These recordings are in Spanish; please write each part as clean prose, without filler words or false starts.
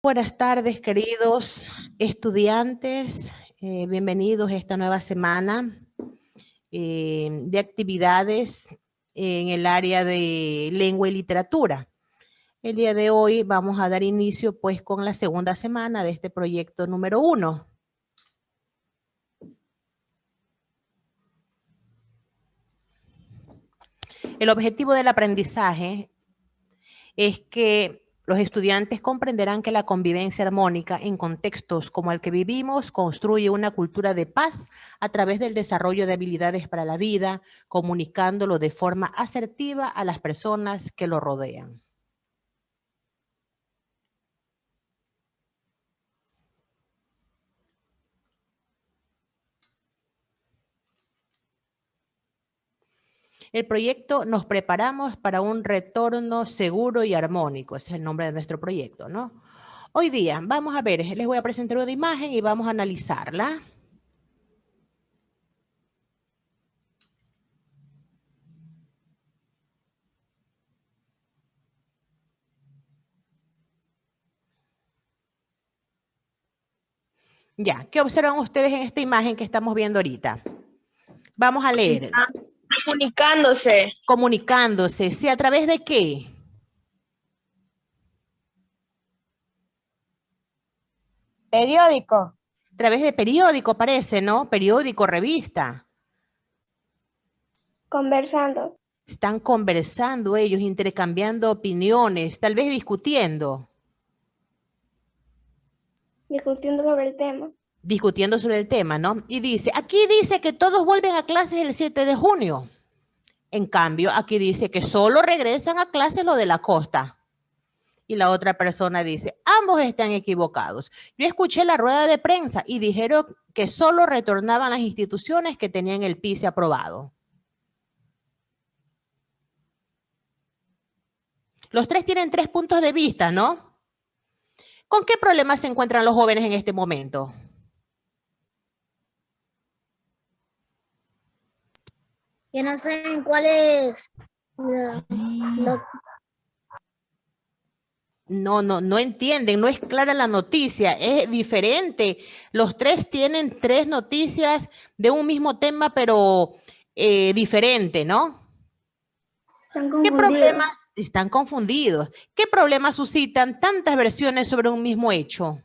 Buenas tardes, queridos estudiantes. Bienvenidos a esta nueva semana de actividades en el área de lengua y literatura. El día de hoy vamos a dar inicio pues con la segunda semana de este proyecto número 1. El objetivo del aprendizaje es que los estudiantes comprenderán que la convivencia armónica en contextos como el que vivimos construye una cultura de paz a través del desarrollo de habilidades para la vida, comunicándolo de forma asertiva a las personas que lo rodean. El proyecto Nos preparamos para un retorno seguro y armónico, ese es el nombre de nuestro proyecto, ¿no? Hoy día, vamos a ver, les voy a presentar una imagen y vamos a analizarla. Ya, ¿qué observan ustedes en esta imagen que estamos viendo ahorita? Vamos a leer. Comunicándose. Comunicándose, ¿sí? ¿A través de qué? Periódico. A través de periódico, parece, ¿no? Periódico, revista. Conversando. Están conversando ellos, intercambiando opiniones, tal vez discutiendo. Discutiendo sobre el tema. Discutiendo sobre el tema, ¿no? Y dice, aquí dice que todos vuelven a clases el 7 de junio. En cambio, aquí dice que solo regresan a clases los de la costa. Y la otra persona dice, ambos están equivocados. Yo escuché la rueda de prensa y dijeron que solo retornaban las instituciones que tenían el PISA aprobado. Los tres tienen 3 puntos de vista, ¿no? ¿Con qué problemas se encuentran los jóvenes en este momento? Que no saben cuál es No entienden, no es clara la noticia, es diferente. Los tres tienen 3 noticias de un mismo tema, pero diferente, ¿no? ¿Qué problemas? Están confundidos. ¿Qué problemas suscitan tantas versiones sobre un mismo hecho?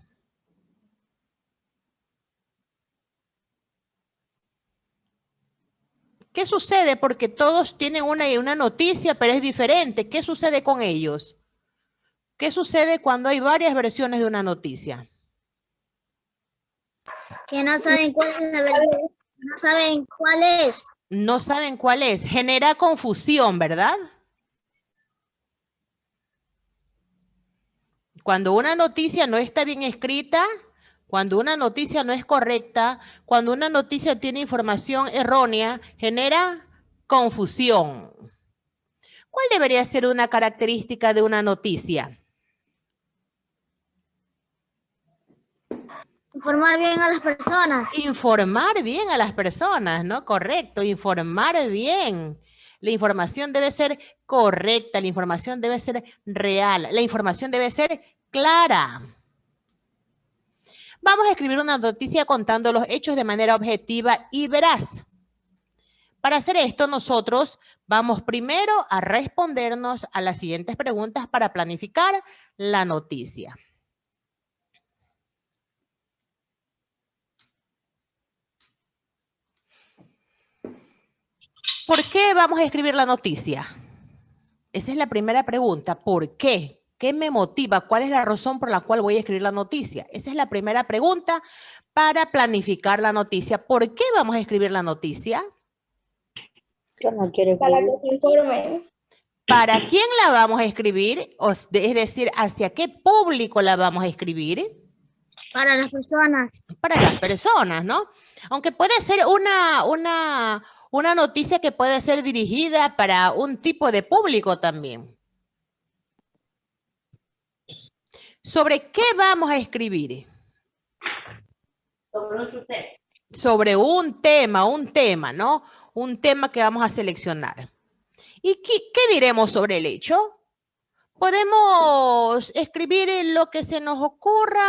¿Qué sucede? Porque todos tienen una noticia, pero es diferente. ¿Qué sucede con ellos? ¿Qué sucede cuando hay varias versiones de una noticia? Que no saben cuál es la verdad, no saben cuál es. No saben cuál es. Genera confusión, ¿verdad? Cuando una noticia no está bien escrita, cuando una noticia no es correcta, cuando una noticia tiene información errónea, genera confusión. ¿Cuál debería ser una característica de una noticia? Informar bien a las personas. Informar bien a las personas, ¿no? Correcto, informar bien. La información debe ser correcta, la información debe ser real, la información debe ser clara. Vamos a escribir una noticia contando los hechos de manera objetiva y veraz. Para hacer esto, nosotros vamos primero a respondernos a las siguientes preguntas para planificar la noticia. ¿Por qué vamos a escribir la noticia? Esa es la primera pregunta. ¿Por qué? ¿Qué me motiva? ¿Cuál es la razón por la cual voy a escribir la noticia? Esa es la primera pregunta para planificar la noticia. ¿Por qué vamos a escribir la noticia? Para que se informen. ¿Para quién la vamos a escribir? Es decir, ¿hacia qué público la vamos a escribir? Para las personas. Para las personas, ¿no? Aunque puede ser una noticia que puede ser dirigida para un tipo de público también. ¿Sobre qué vamos a escribir? Sobre un tema, ¿no? Un tema que vamos a seleccionar. ¿Y qué diremos sobre el hecho? Podemos escribir en lo que se nos ocurra.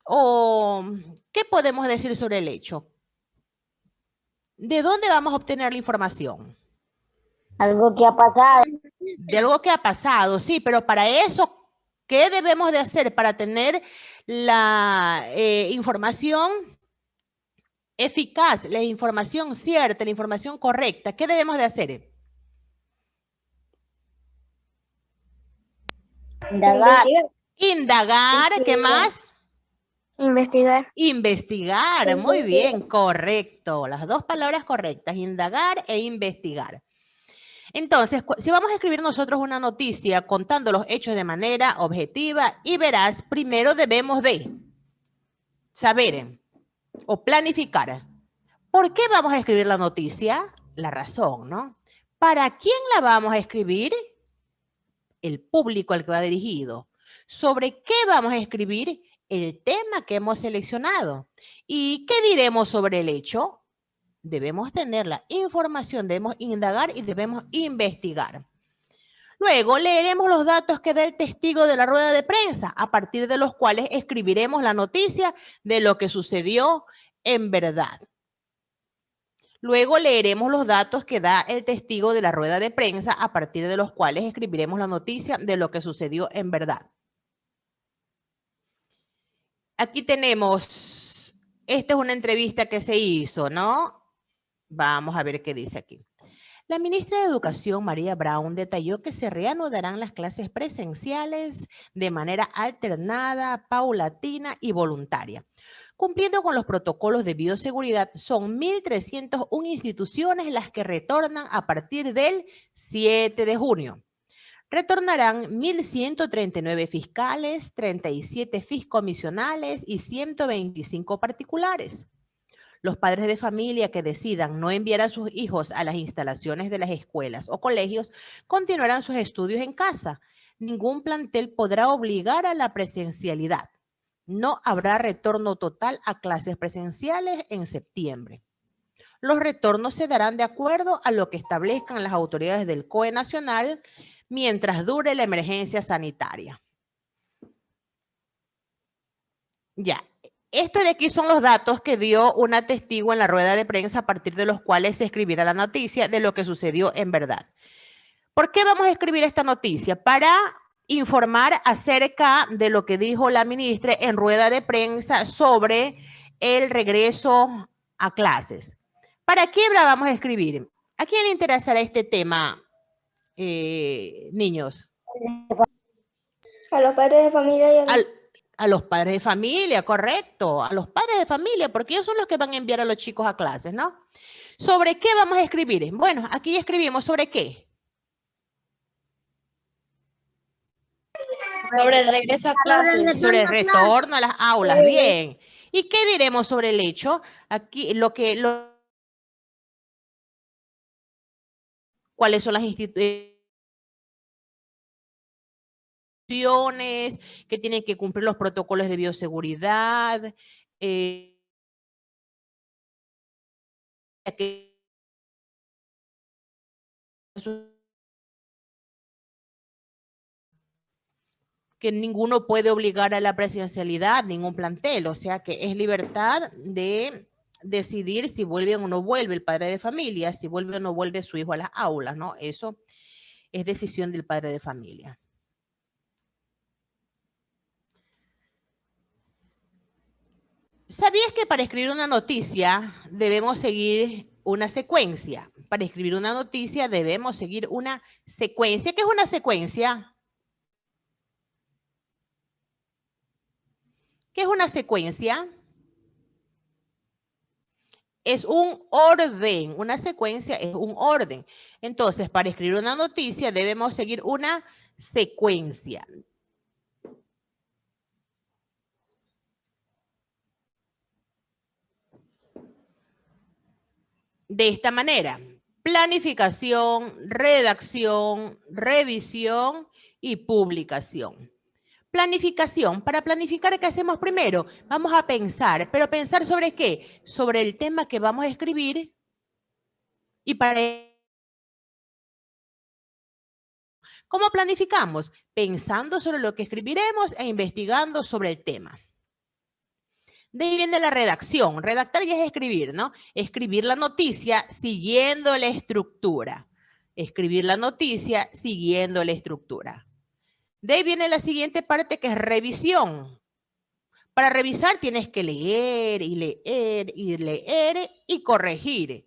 ¿O qué podemos decir sobre el hecho? ¿De dónde vamos a obtener la información? Algo que ha pasado. De algo que ha pasado, sí, pero para eso, ¿qué debemos de hacer para tener la información eficaz, la información cierta, la información correcta? ¿Qué debemos de hacer? Indagar. Indagar, ¿qué más? Investigar. Investigar, muy bien, correcto. Las dos palabras correctas, indagar e investigar. Entonces, si vamos a escribir nosotros una noticia contando los hechos de manera objetiva y veraz, primero debemos de saber o planificar. ¿Por qué vamos a escribir la noticia? La razón, ¿no? ¿Para quién la vamos a escribir? El público al que va dirigido. ¿Sobre qué vamos a escribir? El tema que hemos seleccionado. ¿Y qué diremos sobre el hecho? Debemos tener la información, debemos indagar y debemos investigar. Luego leeremos los datos que da el testigo de la rueda de prensa, a partir de los cuales escribiremos la noticia de lo que sucedió en verdad. Luego leeremos los datos que da el testigo de la rueda de prensa, a partir de los cuales escribiremos la noticia de lo que sucedió en verdad. Aquí tenemos, esta es una entrevista que se hizo, ¿no? Vamos a ver qué dice aquí. La ministra de Educación, María Brown, detalló que se reanudarán las clases presenciales de manera alternada, paulatina y voluntaria. Cumpliendo con los protocolos de bioseguridad, son 1.301 instituciones las que retornan a partir del 7 de junio. Retornarán 1.139 fiscales, 37 fiscomisionales y 125 particulares. Los padres de familia que decidan no enviar a sus hijos a las instalaciones de las escuelas o colegios continuarán sus estudios en casa. Ningún plantel podrá obligar a la presencialidad. No habrá retorno total a clases presenciales en septiembre. Los retornos se darán de acuerdo a lo que establezcan las autoridades del COE nacional mientras dure la emergencia sanitaria. Ya. Esto de aquí son los datos que dio una testigo en la rueda de prensa a partir de los cuales se escribirá la noticia de lo que sucedió en verdad. ¿Por qué vamos a escribir esta noticia? Para informar acerca de lo que dijo la ministra en rueda de prensa sobre el regreso a clases. ¿Para qué la vamos a escribir? ¿A quién le interesará este tema, niños? A los padres de familia y a los padres de familia, correcto, a los padres de familia, porque ellos son los que van a enviar a los chicos a clases, ¿no? ¿Sobre qué vamos a escribir? Bueno, aquí escribimos ¿sobre qué? sobre el regreso a clases. Sobre el retorno a las aulas, bien. ¿Y qué diremos sobre el hecho? Aquí ¿cuáles son las instituciones que tienen que cumplir los protocolos de bioseguridad? Que ninguno puede obligar a la presencialidad, ningún plantel, o sea que es libertad de decidir si vuelve o no vuelve el padre de familia, si vuelve o no vuelve su hijo a las aulas, ¿no? Eso es decisión del padre de familia. ¿Sabías que para escribir una noticia debemos seguir una secuencia? Para escribir una noticia debemos seguir una secuencia. ¿Qué es una secuencia? ¿Qué es una secuencia? Es un orden, una secuencia es un orden. Entonces, para escribir una noticia debemos seguir una secuencia. De esta manera, planificación, redacción, revisión y publicación. Planificación. Para planificar, ¿qué hacemos primero? Vamos a pensar, pero ¿pensar sobre qué? Sobre el tema que vamos a escribir y para ¿Cómo planificamos? Pensando sobre lo que escribiremos e investigando sobre el tema. De ahí viene la redacción. Redactar ya es escribir, ¿no? Escribir la noticia siguiendo la estructura. Escribir la noticia siguiendo la estructura. De ahí viene la siguiente parte que es revisión. Para revisar tienes que leer y leer y leer y corregir.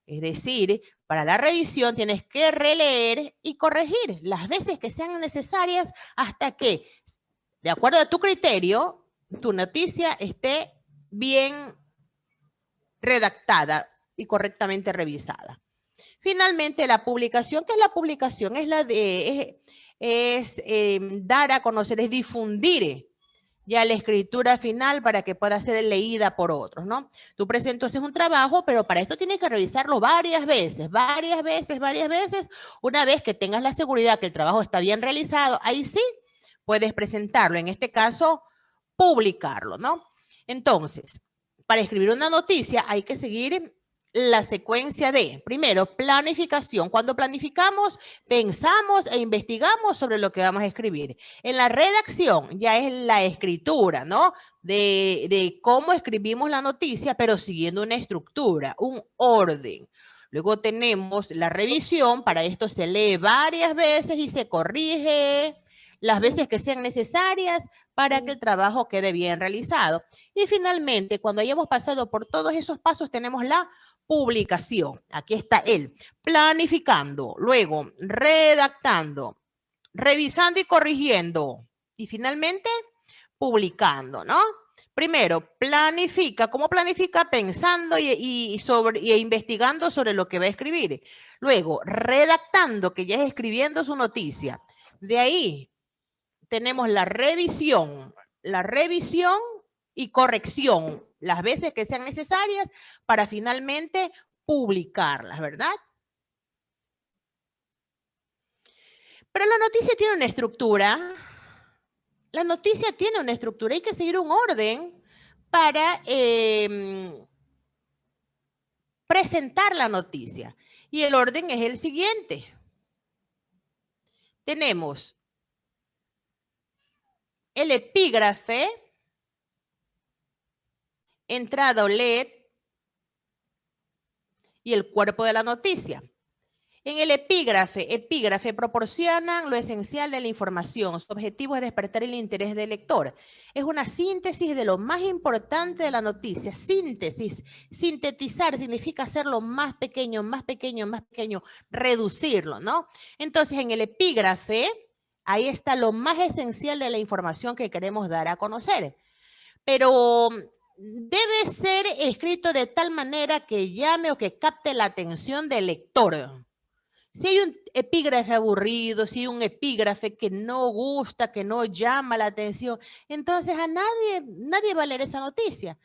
Es decir, para la revisión tienes que releer y corregir las veces que sean necesarias hasta que, de acuerdo a tu criterio, tu noticia esté bien redactada y correctamente revisada. Finalmente, la publicación. ¿Qué es la publicación? Es la de dar a conocer, es difundir ya la escritura final para que pueda ser leída por otros, ¿no? Tú presentas un trabajo, pero para esto tienes que revisarlo varias veces. Una vez que tengas la seguridad que el trabajo está bien realizado, ahí sí puedes presentarlo. En este caso, publicarlo, ¿no? Entonces, para escribir una noticia hay que seguir la secuencia de, primero, planificación. Cuando planificamos, pensamos e investigamos sobre lo que vamos a escribir. En la redacción ya es la escritura, ¿no? De cómo escribimos la noticia, pero siguiendo una estructura, un orden. Luego tenemos la revisión, para esto se lee varias veces y se corrige las veces que sean necesarias para que el trabajo quede bien realizado. Y finalmente, cuando hayamos pasado por todos esos pasos, tenemos la publicación. Aquí está él, planificando, luego redactando, revisando y corrigiendo. Y finalmente, publicando, ¿no? Primero, planifica. ¿Cómo planifica? Pensando y investigando sobre lo que va a escribir. Luego, redactando, que ya es escribiendo su noticia. De ahí tenemos la revisión y corrección, las veces que sean necesarias para finalmente publicarlas, ¿verdad? Pero la noticia tiene una estructura. La noticia tiene una estructura. Hay que seguir un orden para presentar la noticia. Y el orden es el siguiente. Tenemos el epígrafe, entrada o LED y el cuerpo de la noticia. En el epígrafe proporcionan lo esencial de la información. Su objetivo es despertar el interés del lector. Es una síntesis de lo más importante de la noticia. Síntesis, sintetizar significa hacerlo más pequeño, reducirlo, ¿no? Entonces, en el epígrafe, ahí está lo más esencial de la información que queremos dar a conocer. Pero debe ser escrito de tal manera que llame o que capte la atención del lector. Si hay un epígrafe aburrido, si hay un epígrafe que no gusta, que no llama la atención, entonces a nadie va a leer esa noticia.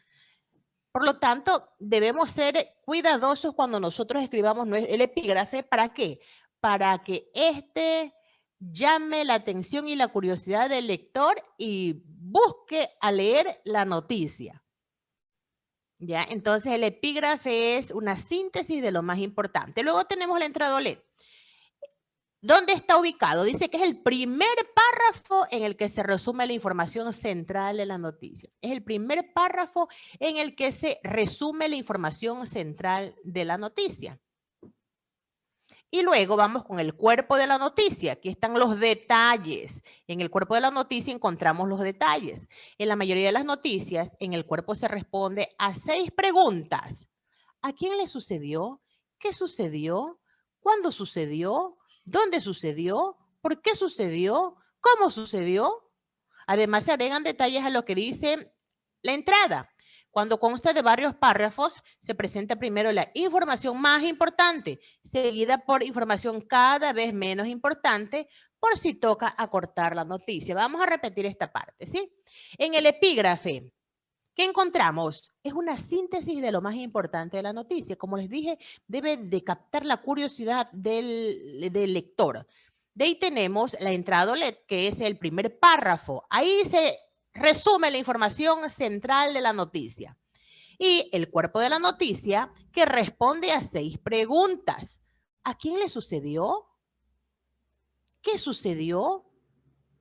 Por lo tanto, debemos ser cuidadosos cuando nosotros escribamos el epígrafe. ¿Para qué? Para que éste llame la atención y la curiosidad del lector y busque a leer la noticia. ¿Ya? Entonces, el epígrafe es una síntesis de lo más importante. Luego tenemos la entrada LED. ¿Dónde está ubicado? Dice que es el primer párrafo en el que se resume la información central de la noticia. Es el primer párrafo en el que se resume la información central de la noticia. Y luego vamos con el cuerpo de la noticia. Aquí están los detalles. En el cuerpo de la noticia encontramos los detalles. En la mayoría de las noticias, en el cuerpo se responde a 6 preguntas. ¿A quién le sucedió? ¿Qué sucedió? ¿Cuándo sucedió? ¿Dónde sucedió? ¿Por qué sucedió? ¿Cómo sucedió? Además, se agregan detalles a lo que dice la entrada. Cuando consta de varios párrafos, se presenta primero la información más importante, seguida por información cada vez menos importante, por si toca acortar la noticia. Vamos a repetir esta parte, ¿sí? En el epígrafe, ¿qué encontramos? Es una síntesis de lo más importante de la noticia. Como les dije, debe de captar la curiosidad del lector. De ahí tenemos la entrada LED, que es el primer párrafo. Ahí se resume la información central de la noticia. Y el cuerpo de la noticia, que responde a 6 preguntas. ¿A quién le sucedió? ¿Qué sucedió?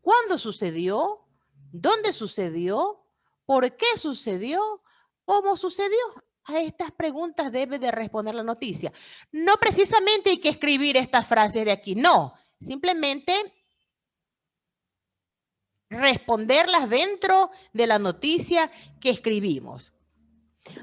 ¿Cuándo sucedió? ¿Dónde sucedió? ¿Por qué sucedió? ¿Cómo sucedió? A estas preguntas debe de responder la noticia. No precisamente hay que escribir estas frases de aquí, no. Simplemente responderlas dentro de la noticia que escribimos.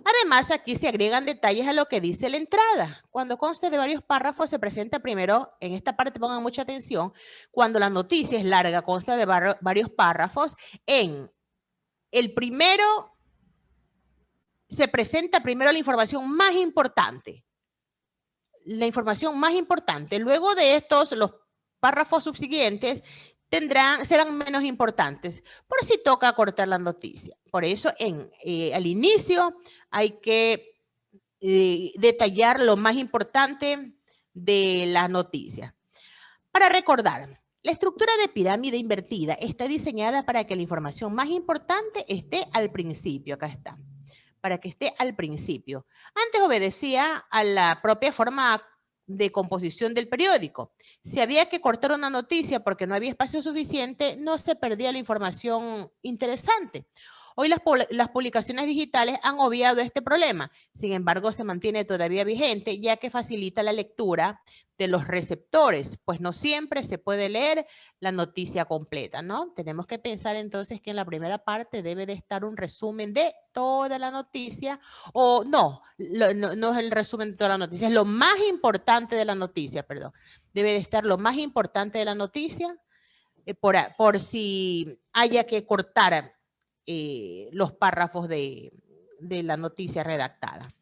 Además, aquí se agregan detalles a lo que dice la entrada. Cuando conste de varios párrafos, se presenta primero, en esta parte pongan mucha atención, cuando la noticia es larga, consta de varios párrafos, en el primero se presenta primero la información más importante. La información más importante. Luego de estos, los párrafos subsiguientes serán menos importantes, por si toca cortar la noticia. Por eso, al inicio hay que detallar lo más importante de la noticia. Para recordar, la estructura de pirámide invertida está diseñada para que la información más importante esté al principio. Acá está. Para que esté al principio. Antes obedecía a la propia forma de composición del periódico. Si había que cortar una noticia porque no había espacio suficiente, no se perdía la información interesante. Hoy las publicaciones digitales han obviado este problema. Sin embargo, se mantiene todavía vigente, ya que facilita la lectura de los receptores, pues no siempre se puede leer la noticia completa, ¿no? Tenemos que pensar entonces que en la primera parte debe de estar un resumen de toda la noticia, o no es el resumen de toda la noticia, es lo más importante de la noticia, perdón. Debe de estar lo más importante de la noticia, por si haya que cortar los párrafos de la noticia redactada.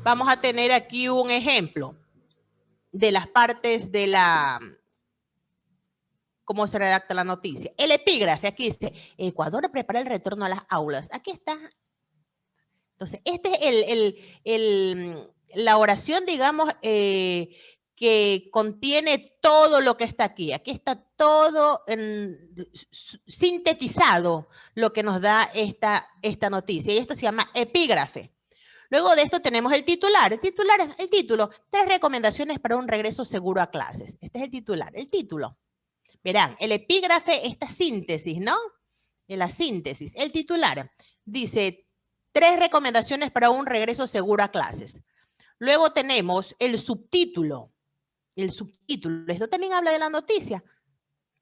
Vamos a tener aquí un ejemplo de las partes de cómo se redacta la noticia. El epígrafe, aquí dice, Ecuador prepara el retorno a las aulas. Aquí está. Entonces, este es la oración, digamos, que contiene todo lo que está aquí. Aquí está todo sintetizado lo que nos da esta noticia. Y esto se llama epígrafe. Luego de esto tenemos el titular. El título, 3 recomendaciones para un regreso seguro a clases. Este es el titular, el título. Verán, el epígrafe, esta síntesis, ¿no? En la síntesis, el titular dice 3 recomendaciones para un regreso seguro a clases. Luego tenemos el subtítulo. El subtítulo, esto también habla de la noticia.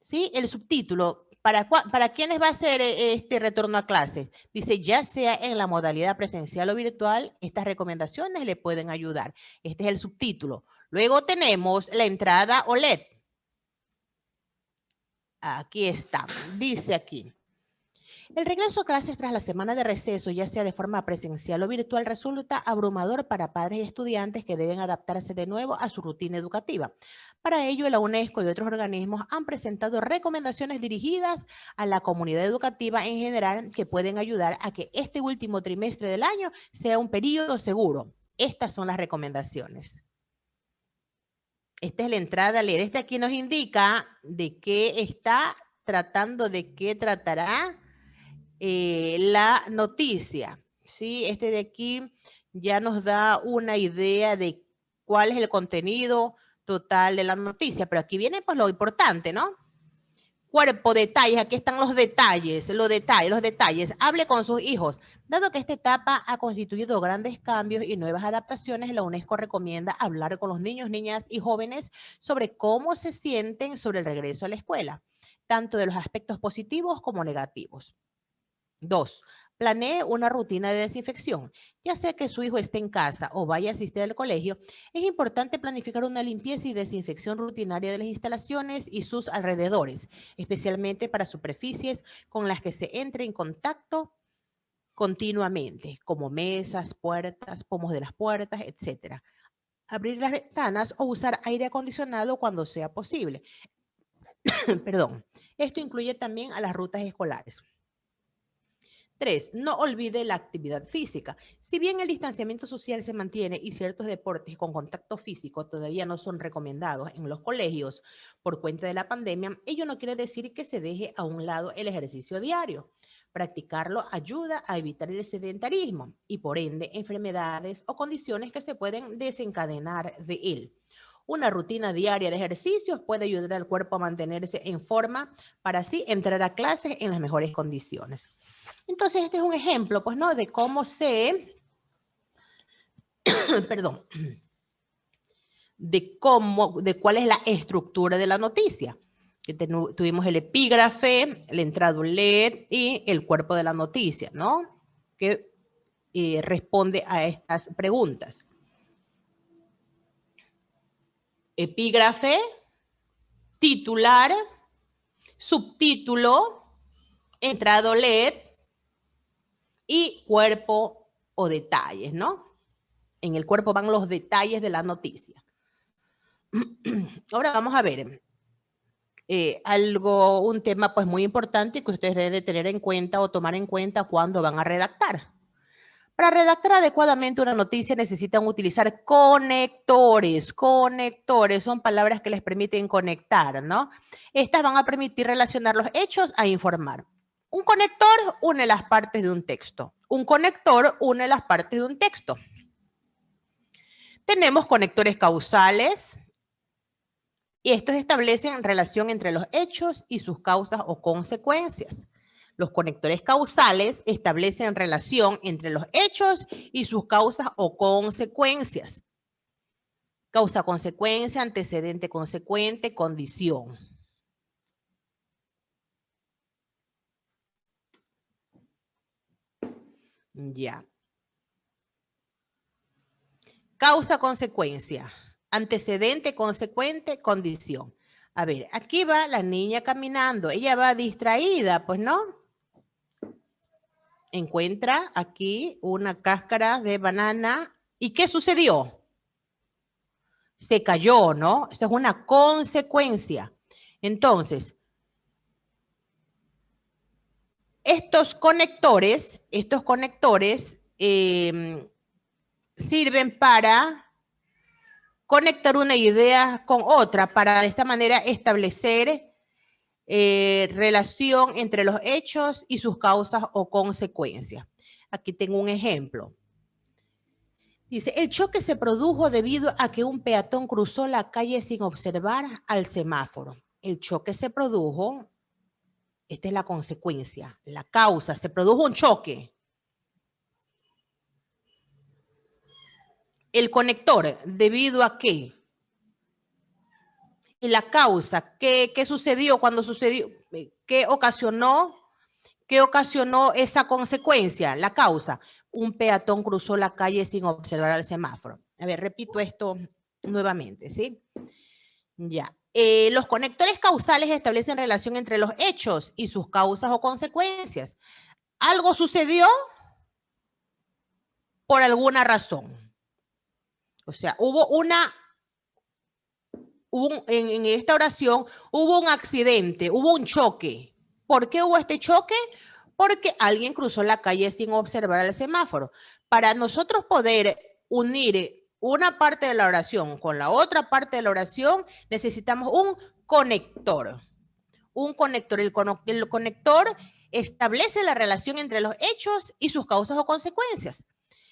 ¿Sí? El subtítulo. ¿Para quiénes va a ser este retorno a clases? Dice, ya sea en la modalidad presencial o virtual, estas recomendaciones le pueden ayudar. Este es el subtítulo. Luego tenemos la entrada o LED. Aquí está. Dice aquí. El regreso a clases tras la semana de receso, ya sea de forma presencial o virtual, resulta abrumador para padres y estudiantes que deben adaptarse de nuevo a su rutina educativa. Para ello, la UNESCO y otros organismos han presentado recomendaciones dirigidas a la comunidad educativa en general que pueden ayudar a que este último trimestre del año sea un periodo seguro. Estas son las recomendaciones. Esta es la entrada a leer. Este aquí nos indica de qué está tratando, de qué tratará la noticia, ¿sí? Este de aquí ya nos da una idea de cuál es el contenido total de la noticia, pero aquí viene pues lo importante, ¿no? Cuerpo, detalles, aquí están los detalles. Hable con sus hijos. Dado que esta etapa ha constituido grandes cambios y nuevas adaptaciones, la UNESCO recomienda hablar con los niños, niñas y jóvenes sobre cómo se sienten sobre el regreso a la escuela, tanto de los aspectos positivos como negativos. 2. Planee una rutina de desinfección. Ya sea que su hijo esté en casa o vaya a asistir al colegio, es importante planificar una limpieza y desinfección rutinaria de las instalaciones y sus alrededores, especialmente para superficies con las que se entre en contacto continuamente, como mesas, puertas, pomos de las puertas, etc. Abrir las ventanas o usar aire acondicionado cuando sea posible. Perdón. Esto incluye también a las rutas escolares. 3. No olvide la actividad física. Si bien el distanciamiento social se mantiene y ciertos deportes con contacto físico todavía no son recomendados en los colegios por cuenta de la pandemia, ello no quiere decir que se deje a un lado el ejercicio diario. Practicarlo ayuda a evitar el sedentarismo y por ende enfermedades o condiciones que se pueden desencadenar de él. Una rutina diaria de ejercicios puede ayudar al cuerpo a mantenerse en forma para así entrar a clases en las mejores condiciones. Entonces este es un ejemplo, pues, ¿no? De cómo se, perdón, de cuál es la estructura de la noticia. Que tuvimos el epígrafe, el entrado LED y el cuerpo de la noticia, ¿no? Que responde a estas preguntas. Epígrafe, titular, subtítulo, entrado LED y cuerpo o detalles, ¿no? En el cuerpo van los detalles de la noticia. Ahora vamos a ver un tema pues muy importante que ustedes deben de tener en cuenta o tomar en cuenta cuando van a redactar. Para redactar adecuadamente una noticia necesitan utilizar conectores. Conectores son palabras que les permiten conectar, ¿no? Estas van a permitir relacionar los hechos a informar. Un conector une las partes de un texto. Un conector une las partes de un texto. Tenemos conectores causales. Y estos establecen relación entre los hechos y sus causas o consecuencias. Los conectores causales establecen relación entre los hechos y sus causas o consecuencias. Causa, consecuencia, antecedente, consecuente, condición. Ya. Causa, consecuencia. Antecedente, consecuente, condición. A ver, aquí va la niña caminando. Ella va distraída, pues, ¿no? Encuentra aquí una cáscara de banana. ¿Y qué sucedió? Se cayó, ¿no? Eso es una consecuencia. Entonces, estos conectores sirven para conectar una idea con otra para de esta manera establecer relación entre los hechos y sus causas o consecuencias. Aquí tengo un ejemplo. Dice, el choque se produjo debido a que un peatón cruzó la calle sin observar al semáforo. El choque se produjo, esta es la consecuencia, la causa, se produjo un choque. El conector, ¿debido a qué? Y la causa, ¿qué sucedió cuando sucedió? ¿Qué ocasionó esa consecuencia? La causa, un peatón cruzó la calle sin observar al semáforo. A ver, repito esto nuevamente, ¿sí? Ya. Los conectores causales establecen relación entre los hechos y sus causas o consecuencias. Algo sucedió por alguna razón. O sea, en esta oración hubo un accidente, hubo un choque. ¿Por qué hubo este choque? Porque alguien cruzó la calle sin observar el semáforo. Para nosotros poder unir una parte de la oración con la otra parte de la oración, necesitamos un conector. Un conector. El conector establece la relación entre los hechos y sus causas o consecuencias.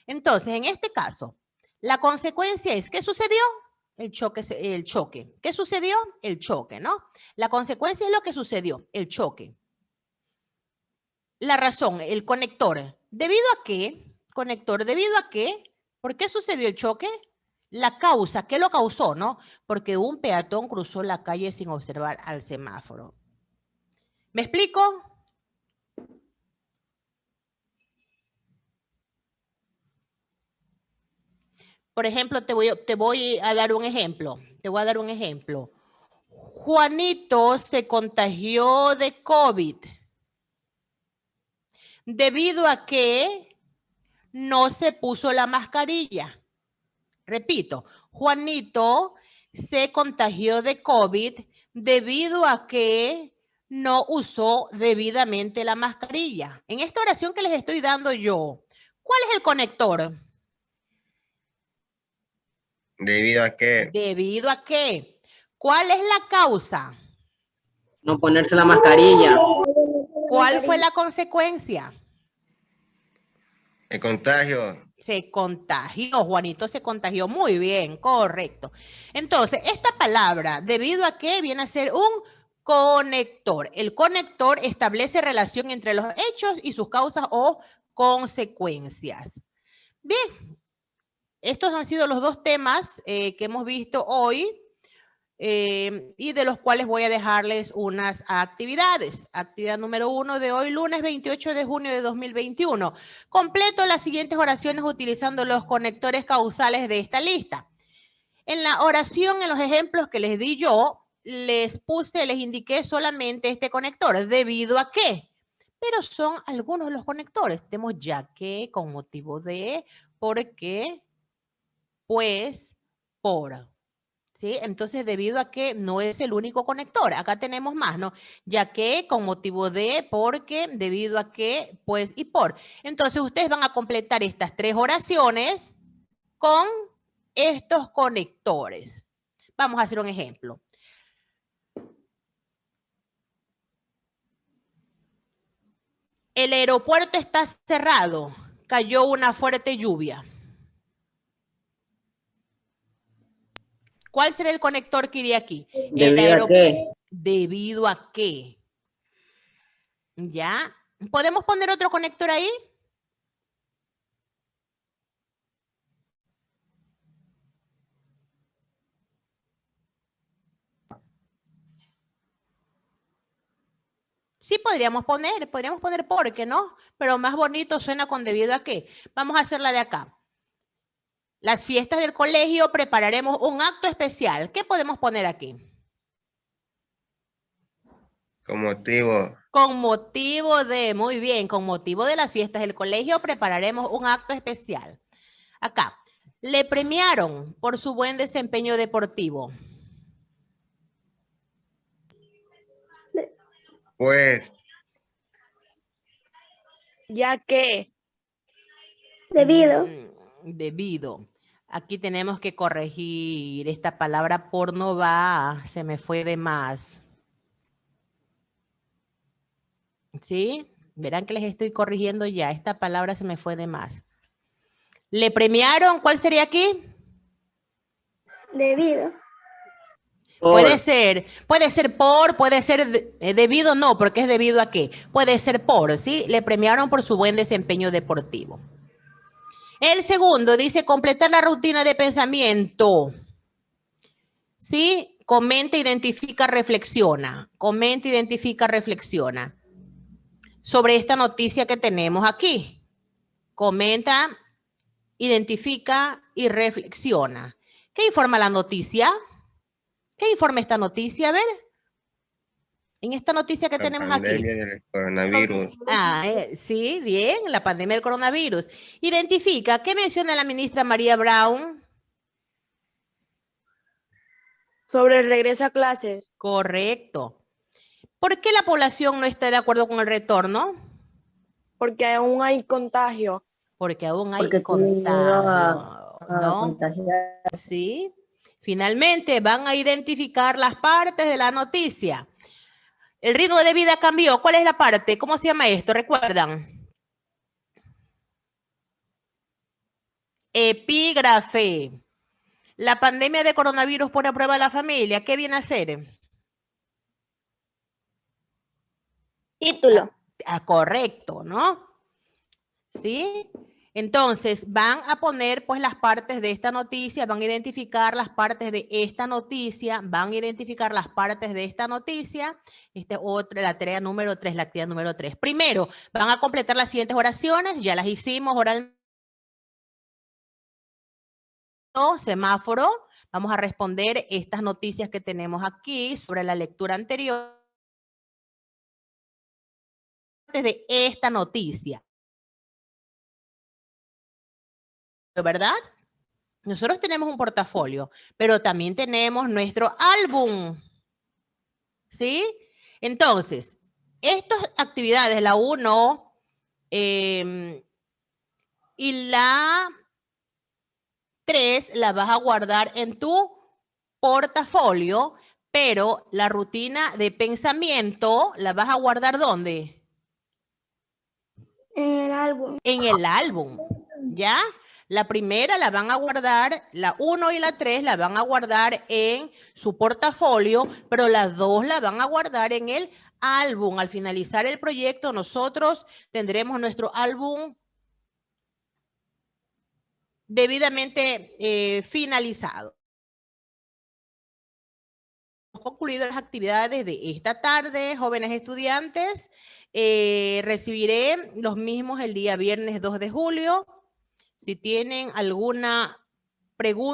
Entonces, en este caso, la consecuencia es, ¿qué sucedió? El choque. ¿Qué sucedió? El choque, ¿no? La consecuencia es lo que sucedió, el choque. La razón, el conector. ¿Debido a qué? Conector, ¿debido a qué? ¿Por qué sucedió el choque? La causa, ¿qué lo causó, no? Porque un peatón cruzó la calle sin observar al semáforo. ¿Me explico? Por ejemplo, te voy a dar un ejemplo. Te voy a dar un ejemplo. Juanito se contagió de COVID debido a que no se puso la mascarilla. Repito, Juanito se contagió de COVID debido a que no usó debidamente la mascarilla. En esta oración que les estoy dando yo, ¿cuál es el conector? ¿Debido a qué? ¿Debido a qué? ¿Cuál es la causa? No ponerse la mascarilla. ¿Cuál fue la consecuencia? El contagio. Se contagió, Juanito se contagió. Muy bien, correcto. Entonces, esta palabra, ¿debido a qué? Viene a ser un conector. El conector establece relación entre los hechos y sus causas o consecuencias. Bien, estos han sido los dos temas que hemos visto hoy. Y de los cuales voy a dejarles unas actividades. Actividad número 1 de hoy, lunes 28 de junio de 2021. Completo las siguientes oraciones utilizando los conectores causales de esta lista. En la oración, en los ejemplos que les di yo, les indiqué solamente este conector. ¿Debido a qué? Pero son algunos de los conectores. Tenemos ya que, con motivo de, porque, pues, por. ¿Sí? Entonces, debido a que no es el único conector. Acá tenemos más, ¿no? Ya que, con motivo de, porque, debido a que, pues y por. Entonces, ustedes van a completar estas tres oraciones con estos conectores. Vamos a hacer un ejemplo. El aeropuerto está cerrado. Cayó una fuerte lluvia. ¿Cuál será el conector que iría aquí? ¿Debido a qué? ¿Debido a qué? ¿Ya? ¿Podemos poner otro conector ahí? Sí, podríamos poner porque, ¿no? Pero más bonito suena con debido a qué. Vamos a hacerla de acá. Las fiestas del colegio prepararemos un acto especial. ¿Qué podemos poner aquí? Con motivo. Con motivo de, muy bien, con motivo de las fiestas del colegio prepararemos un acto especial. Acá, le premiaron por su buen desempeño deportivo. Pues. Ya que. Debido. Debido. Aquí tenemos que corregir esta palabra por no va, se me fue de más. ¿Sí? Verán que les estoy corrigiendo ya. Esta palabra se me fue de más. ¿Le premiaron? ¿Cuál sería aquí? Debido. Puede ser por, puede ser debido, no, porque es debido a qué. Puede ser por, ¿sí? Le premiaron por su buen desempeño deportivo. El segundo dice completar la rutina de pensamiento. ¿Sí? Comenta, identifica, reflexiona. Comenta, identifica, reflexiona. Sobre esta noticia que tenemos aquí. Comenta, identifica y reflexiona. ¿Qué informa la noticia? ¿Qué informa esta noticia? A ver. En esta noticia que tenemos aquí. La pandemia del coronavirus. Sí, bien, la pandemia del coronavirus. Identifica, ¿qué menciona la ministra María Brown? Sobre el regreso a clases. Correcto. ¿Por qué la población no está de acuerdo con el retorno? Porque aún hay contagio. Porque aún hay Porque contagio, ¿no? Contagiar. Sí. Finalmente, van a identificar las partes de la noticia. El ritmo de vida cambió. ¿Cuál es la parte? ¿Cómo se llama esto? ¿Recuerdan? Epígrafe. La pandemia de coronavirus pone a prueba a la familia. ¿Qué viene a hacer? Título. Correcto, ¿no? ¿Sí? Entonces, van a poner pues las partes de esta noticia, van a identificar las partes de esta noticia, van a identificar las partes de esta noticia. La tarea número 3, la actividad número 3. Primero, van a completar las siguientes oraciones, ya las hicimos oralmente. Semáforo, vamos a responder estas noticias que tenemos aquí sobre la lectura anterior de esta noticia. ¿Verdad? Nosotros tenemos un portafolio, pero también tenemos nuestro álbum. ¿Sí? Entonces, estas actividades, la 1 y la 3, la vas a guardar en tu portafolio, pero la rutina de pensamiento, ¿la vas a guardar dónde? En el álbum. En el álbum, ¿ya? La primera la van a guardar, la 1 y la 3 la van a guardar en su portafolio, pero las 2 la van a guardar en el álbum. Al finalizar el proyecto, nosotros tendremos nuestro álbum debidamente finalizado. Hemos concluido las actividades de esta tarde, jóvenes estudiantes. Recibiré los mismos el día viernes 2 de julio. Si tienen alguna pregunta.